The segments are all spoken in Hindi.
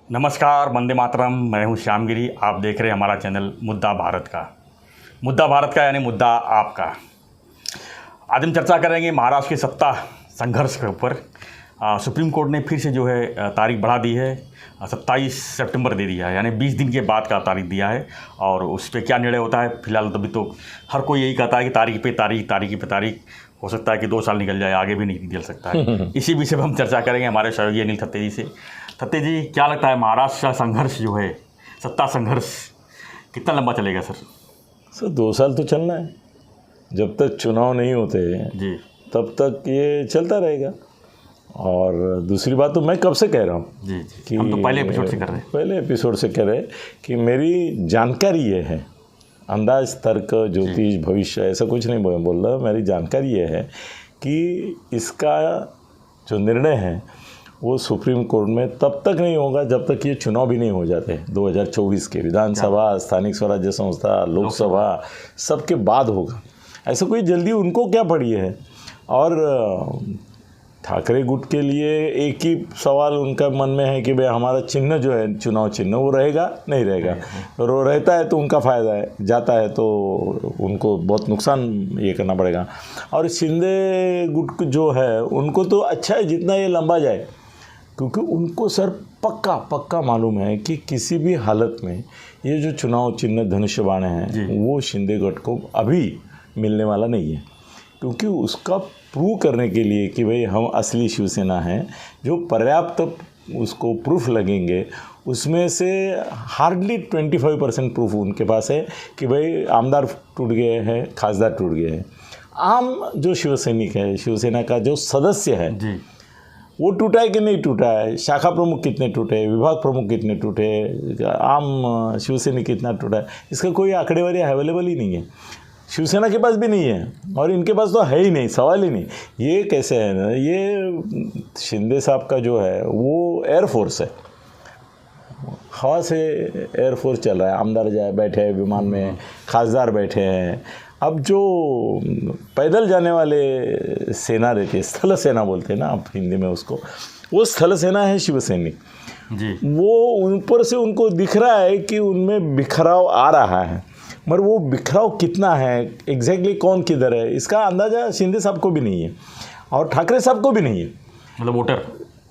नमस्कार, वंदे मातरम। मैं हूं श्यामगिरी। आप देख रहे हैं हमारा चैनल मुद्दा भारत का। मुद्दा भारत का यानी मुद्दा आपका। आज हम चर्चा करेंगे महाराष्ट्र के सत्ता संघर्ष के ऊपर। सुप्रीम कोर्ट ने फिर से जो है तारीख बढ़ा दी है, 27 सितंबर दे दिया है, यानी 20 दिन के बाद का तारीख दिया है। और उस पर क्या निर्णय होता है, फिलहाल तभी तो हर कोई यही कहता है कि तारीख पे तारीख हो सकता है कि 2 साल निकल जाए, आगे भी नहीं निकल सकता है। इसी विषय पर हम चर्चा करेंगे हमारे सहयोगी अनिल थत्ते जी से। थत्ते जी, क्या लगता है महाराष्ट्र संघर्ष जो है, सत्ता संघर्ष कितना लंबा चलेगा सर? 2 साल तो चलना है। जब तक चुनाव नहीं होते जी, तब तक ये चलता रहेगा। और दूसरी बात तो मैं कब से कह रहा हूँ जी जी, हम तो पहले एपिसोड से कर रहे हैं। पहले एपिसोड से कह रहे कि मेरी जानकारी ये है, अंदाज, तर्क, ज्योतिष, भविष्य ऐसा कुछ नहीं बोल रहा। मेरी जानकारी ये है कि इसका जो निर्णय है वो सुप्रीम कोर्ट में तब तक नहीं होगा जब तक ये चुनाव भी नहीं हो जाते। 2024 के विधानसभा, स्थानिक स्वराज्य संस्था, लोकसभा सबके बाद होगा। ऐसा कोई जल्दी उनको क्या पड़ी है। और ठाकरे गुट के लिए एक ही सवाल उनका मन में है कि भाई हमारा चिन्ह जो है, चुनाव चिन्ह, वो रहेगा नहीं रहेगा। और वो रहता है तो उनका फ़ायदा है, जाता है तो उनको बहुत नुकसान ये करना पड़ेगा। और शिंदे गुट जो है उनको तो अच्छा है जितना ये लंबा जाए, क्योंकि उनको सर पक्का मालूम है कि किसी भी हालत में ये जो चुनाव चिन्ह धनुष्य बाण है वो शिंदे गुट को अभी मिलने वाला नहीं है। क्योंकि उसका प्रूव करने के लिए कि भाई हम असली शिवसेना हैं, जो पर्याप्त उसको प्रूफ लगेंगे, उसमें से हार्डली 25% प्रूफ उनके पास है कि भाई आमदार टूट गए हैं, खासदार टूट गए हैं। आम जो शिवसैनिक है, शिवसेना का जो सदस्य है जी, वो टूटा है कि नहीं टूटा है, शाखा प्रमुख कितने टूटे, विभाग प्रमुख कितने टूटे, आम शिवसैनिक कितना टूटा है, इसका कोई आंकड़ेवारी अवेलेबल ही नहीं है। शिवसेना के पास भी नहीं है और इनके पास तो है ही नहीं, सवाल ही नहीं। ये कैसे है ना, ये शिंदे साहब का जो है वो एयरफोर्स है, हवा से एयरफोर्स चल रहा है। आमदार जाए बैठे हैं विमान में, खासदार बैठे हैं। अब जो पैदल जाने वाले सेना रहती है, स्थल सेना बोलते हैं ना आप हिंदी में उसको, वो स्थल सेना है शिवसैनिक जी। वो ऊपर से उनको दिख रहा है कि उनमें बिखराव आ रहा है, मगर वो बिखराव कितना है, एग्जैक्टली कौन किधर है, इसका अंदाज़ा शिंदे साहब को भी नहीं है और ठाकरे साहब को भी नहीं है। मतलब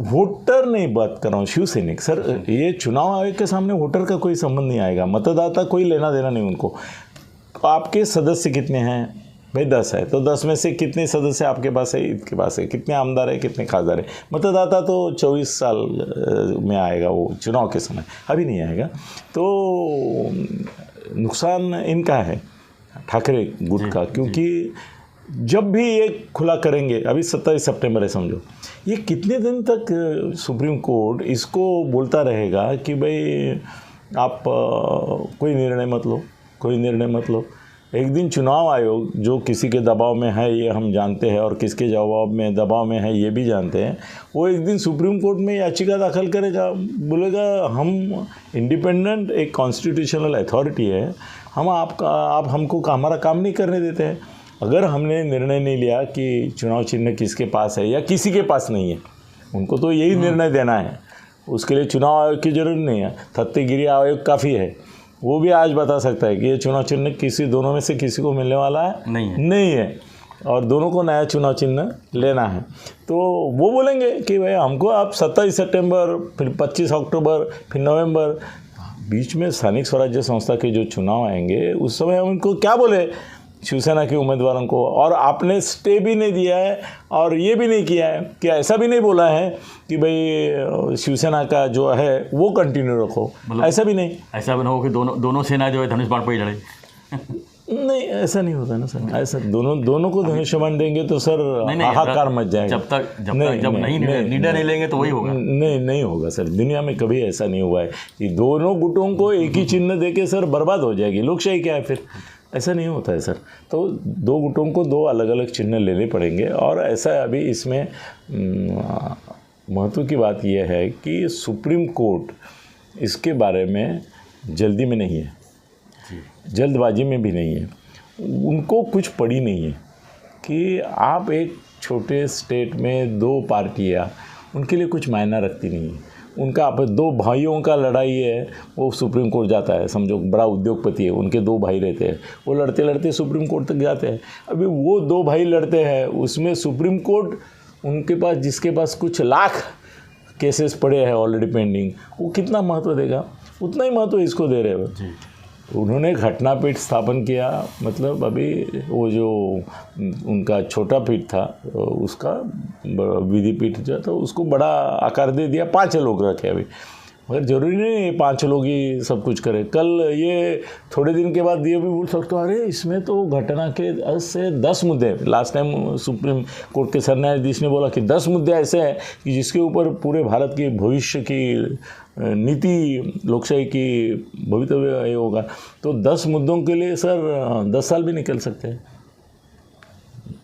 वोटर नहीं बात कर रहा हूँ, शिवसैनिक सर। ये चुनाव आयोग के सामने वोटर का कोई संबंध नहीं आएगा, मतदाता कोई लेना देना नहीं उनको। आपके सदस्य कितने हैं भाई, 10 है तो 10 में से कितने सदस्य आपके पास है, इनके पास है, कितने आमदार है, कितने खासदार है। मतदाता तो 24 साल में आएगा, वो चुनाव के समय अभी नहीं आएगा। तो नुकसान इनका है, ठाकरे गुट का, क्योंकि जब भी ये खुला करेंगे, अभी 27 सितंबर है समझो, ये कितने दिन तक सुप्रीम कोर्ट इसको बोलता रहेगा कि भाई आप कोई निर्णय मत लो। एक दिन चुनाव आयोग जो किसी के दबाव में है ये हम जानते हैं, और किसके दबाव में है ये भी जानते हैं, वो एक दिन सुप्रीम कोर्ट में याचिका दाखिल करेगा, बोलेगा हम इंडिपेंडेंट एक कॉन्स्टिट्यूशनल अथॉरिटी है, आप हमको हमारा काम नहीं करने देते हैं। अगर हमने निर्णय नहीं लिया कि चुनाव चिन्ह किसके पास है या किसी के पास नहीं है, उनको तो यही निर्णय देना है, उसके लिए चुनाव आयोग की जरूरत नहीं है। थत्तेगिरी आयोग काफ़ी है, वो भी आज बता सकता है कि ये चुनाव चिन्ह दोनों में से किसी को मिलने वाला है नहीं है, और दोनों को नया चुनाव चिन्ह लेना है। तो वो बोलेंगे कि भाई हमको आप 27 सितंबर, फिर 25 अक्टूबर, फिर नवंबर, बीच में स्थानिक स्वराज्य संस्था के जो चुनाव आएंगे उस समय हम उनको क्या बोले शिवसेना के उम्मीदवारों को। और आपने स्टे भी नहीं दिया है और ये भी नहीं किया है कि ऐसा भी नहीं बोला है कि भाई शिवसेना का जो है वो कंटिन्यू रखो, ऐसा भी नहीं हो कि दोनों सेना जो है धनुष बाण पर ही लड़े। नहीं, ऐसा नहीं होता ना सर। ऐसा दोनों को धनुष्य बाण देंगे तो सर हाहाकार मच जाएगा। जब निर्णय नहीं लेंगे तो वही होगा। नहीं होगा सर, दुनिया में कभी ऐसा नहीं हुआ है कि दोनों गुटों को एक ही चिन्ह देके सर बर्बाद हो जाएगी लोकशाही। क्या है फिर, ऐसा नहीं होता है सर। तो 2 गुटों को 2 अलग अलग चिन्ह लेने पड़ेंगे। और ऐसा अभी इसमें महत्व की बात यह है कि सुप्रीम कोर्ट इसके बारे में जल्दी में नहीं है, जल्दबाजी में भी नहीं है। उनको कुछ पड़ी नहीं है कि आप एक छोटे स्टेट में 2 पार्टियां, उनके लिए कुछ मायना रखती नहीं है। उनका दो भाइयों का लड़ाई है, वो सुप्रीम कोर्ट जाता है। समझो बड़ा उद्योगपति है, उनके दो भाई रहते हैं, वो लड़ते लड़ते सुप्रीम कोर्ट तक जाते हैं। अभी वो दो भाई लड़ते हैं, उसमें सुप्रीम कोर्ट उनके पास, जिसके पास कुछ लाख केसेस पड़े हैं ऑलरेडी पेंडिंग, वो कितना महत्व देगा? उतना ही महत्व इसको दे रहे हो। उन्होंने घटनापीठ स्थापन किया, मतलब अभी वो जो उनका छोटा पीठ था उसका विधि पीठ जो था उसको बड़ा आकार दे दिया, 5 लोग रखे अभी। मगर जरूरी नहीं 5 लोग ही सब कुछ करें। कल ये थोड़े दिन के बाद ये भी बोल सकते हो, अरे इसमें तो घटना के 10 से 10 मुद्दे। लास्ट टाइम सुप्रीम कोर्ट के सरन्यायाधीश ने बोला कि 10 मुद्दे ऐसे हैं कि जिसके ऊपर पूरे भारत की भविष्य की नीति, लोकशाही की भवितव्य ये होगा। तो 10 मुद्दों के लिए सर 10 साल भी निकल सकते हैं।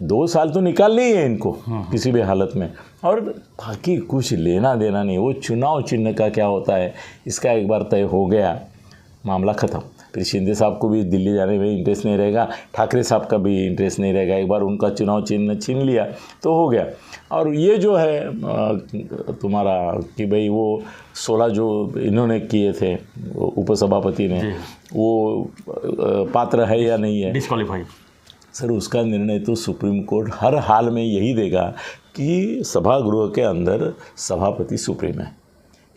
2 साल तो निकालनी ही है इनको किसी भी हालत में, और बाकी कुछ लेना देना नहीं। वो चुनाव चिन्ह का क्या होता है इसका एक बार तय हो गया, मामला ख़त्म। फिर शिंदे साहब को भी दिल्ली जाने में इंटरेस्ट नहीं रहेगा, ठाकरे साहब का भी इंटरेस्ट नहीं रहेगा। एक बार उनका चुनाव चिन्ह छीन लिया तो हो गया। और ये जो है तुम्हारा कि भाई वो 16 जो इन्होंने किए थे उपसभापति ने, वो पात्र है या नहीं है, डिस्क्वालीफाई। सर उसका निर्णय तो सुप्रीम कोर्ट हर हाल में यही देगा कि सभागृह के अंदर सभापति सुप्रीम है।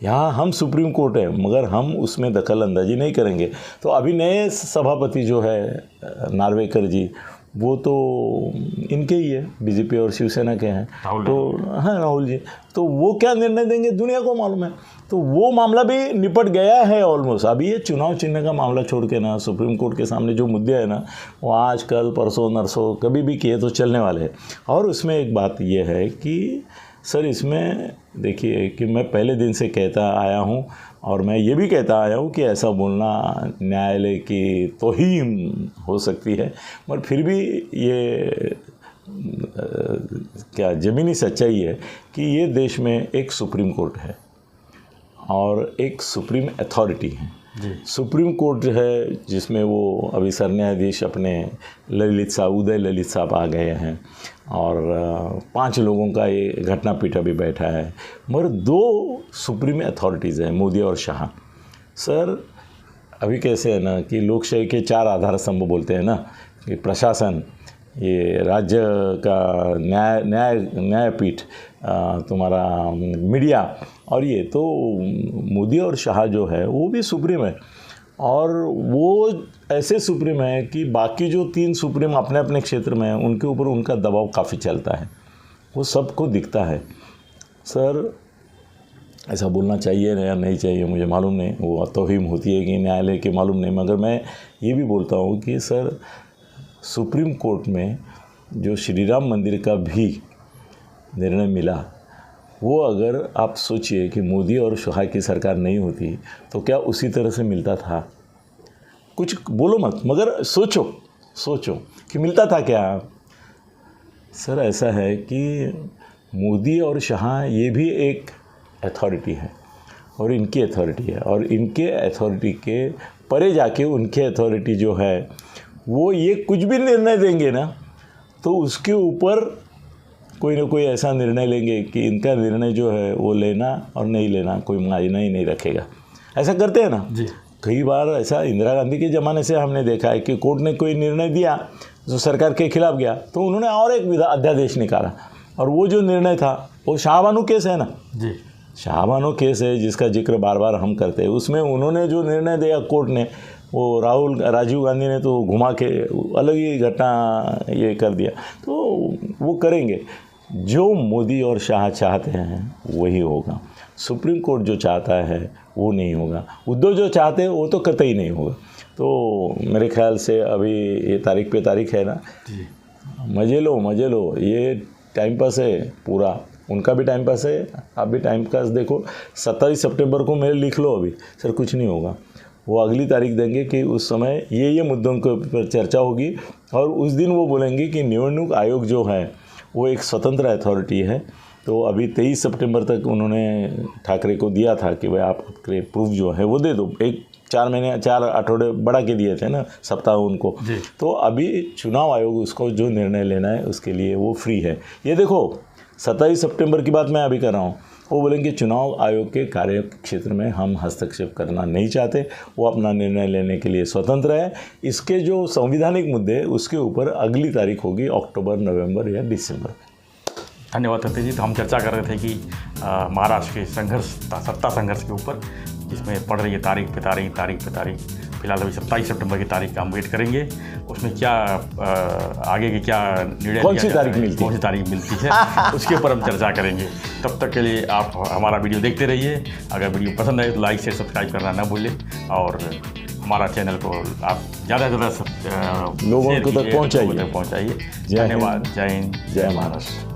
यहाँ हम सुप्रीम कोर्ट है, मगर हम उसमें दखल अंदाजी नहीं करेंगे। तो अभी नए सभापति जो है नार्वेकर जी, वो तो इनके ही है, बीजेपी और शिवसेना के हैं। तो हाँ राहुल जी, तो वो क्या निर्णय देंगे दुनिया को मालूम है। तो वो मामला भी निपट गया है ऑलमोस्ट। अभी ये चुनाव चिन्ह का मामला छोड़ के ना, सुप्रीम कोर्ट के सामने जो मुद्दे हैं ना, वो आज कल परसों नरसों कभी भी किए तो चलने वाले हैं। और उसमें एक बात ये है कि सर इसमें देखिए कि मैं पहले दिन से कहता आया हूँ, और मैं ये भी कहता आया हूँ कि ऐसा बोलना न्यायालय की तौहीन हो सकती है, मगर फिर भी ये क्या ज़मीनी सच्चाई है कि ये देश में एक सुप्रीम कोर्ट है और एक सुप्रीम अथॉरिटी है। सुप्रीम कोर्ट है जिसमें वो अभी सरन्यायाधीश अपने ललित साहब, उदय ललित साहब आ गए हैं, और 5 लोगों का ये घटनापीठ अभी बैठा है। मगर 2 सुप्रीम अथॉरिटीज़ हैं, मोदी और शाह। सर अभी कैसे है ना कि लोकशाही के 4 आधार स्तंभ बोलते हैं ना, कि प्रशासन, ये राज्य का न्यायपीठ, तुम्हारा मीडिया, और ये तो मोदी और शाह जो है वो भी सुप्रीम है। और वो ऐसे सुप्रीम है कि बाकी जो 3 सुप्रीम अपने अपने क्षेत्र में हैं उनके ऊपर उनका दबाव काफ़ी चलता है, वो सबको दिखता है। सर ऐसा बोलना चाहिए या नहीं चाहिए मुझे मालूम नहीं, वो तौहीन होती है कि न्यायालय की मालूम नहीं, मगर मैं ये भी बोलता हूँ कि सर सुप्रीम कोर्ट में जो श्री राम मंदिर का भी निर्णय मिला, वो अगर आप सोचिए कि मोदी और शाह की सरकार नहीं होती तो क्या उसी तरह से मिलता था? कुछ बोलो मत, मगर सोचो कि मिलता था क्या? सर ऐसा है कि मोदी और शाह ये भी एक अथॉरिटी है और इनकी अथॉरिटी है, और इनके अथॉरिटी के परे जाके उनके अथॉरिटी जो है वो ये कुछ भी निर्णय देंगे ना, तो उसके ऊपर कोई ना कोई ऐसा निर्णय लेंगे कि इनका निर्णय जो है वो लेना और नहीं लेना कोई मायने ही नहीं रखेगा। ऐसा करते हैं ना जी। कई बार ऐसा इंदिरा गांधी के ज़माने से हमने देखा है कि कोर्ट ने कोई निर्णय दिया जो सरकार के खिलाफ गया, तो उन्होंने और एक अध्यादेश निकाला, और वो जो निर्णय था वो शाहबानो केस है ना जी, शाहबानो केस है जिसका जिक्र बार बार हम करते हैं। उसमें उन्होंने जो निर्णय दिया कोर्ट ने, वो राजीव गांधी ने तो घुमा के अलग ही घटना ये कर दिया। तो वो करेंगे, जो मोदी और शाह चाहते हैं वही होगा। सुप्रीम कोर्ट जो चाहता है वो नहीं होगा, उद्धव जो चाहते हैं वो तो कतई नहीं होगा। तो मेरे ख्याल से अभी ये तारीख पे तारीख है ना, मजे लो, ये टाइम पास है पूरा, उनका भी टाइम पास है, आप भी टाइम पास देखो। 27 सितंबर को मेरे लिख लो अभी, सर कुछ नहीं होगा। वो अगली तारीख देंगे कि उस समय ये मुद्दों के ऊपर चर्चा होगी, और उस दिन वो बोलेंगे कि निवडणूक आयोग जो है वो एक स्वतंत्र अथॉरिटी है। तो अभी 23 सितंबर तक उन्होंने ठाकरे को दिया था कि भाई आप प्रूफ जो है वो दे दो, एक 4 अठौड़े बढ़ा के दिए थे ना सप्ताह उनको। तो अभी चुनाव आयोग उसको जो निर्णय लेना है उसके लिए वो फ्री है। ये देखो 27 सितंबर की बात मैं अभी कर रहा हूँ, वो बोलेंगे चुनाव आयोग के कार्य क्षेत्र में हम हस्तक्षेप करना नहीं चाहते, वो अपना निर्णय लेने के लिए स्वतंत्र है। इसके जो संवैधानिक मुद्दे हैं उसके ऊपर अगली तारीख होगी अक्टूबर, नवंबर या दिसंबर। धन्यवाद सत्य जी। तो हम चर्चा कर रहे थे कि महाराष्ट्र के संघर्ष, सत्ता संघर्ष के ऊपर, जिसमें पड़ रही है तारीख पे तारीख। फिलहाल अभी 27 सितंबर की तारीख का हम वेट करेंगे, उसमें क्या आगे के क्या निर्णय, कौन सी तारीख मिलती है उसके ऊपर हम चर्चा करेंगे। तब तक के लिए आप हमारा वीडियो देखते रहिए। अगर वीडियो पसंद आए तो लाइक शेयर सब्सक्राइब करना ना भूलें, और हमारा चैनल को आप ज़्यादा से ज़्यादा लोगों तक पहुँचाइए। धन्यवाद। जय हिंद, जय महाराष्ट्र।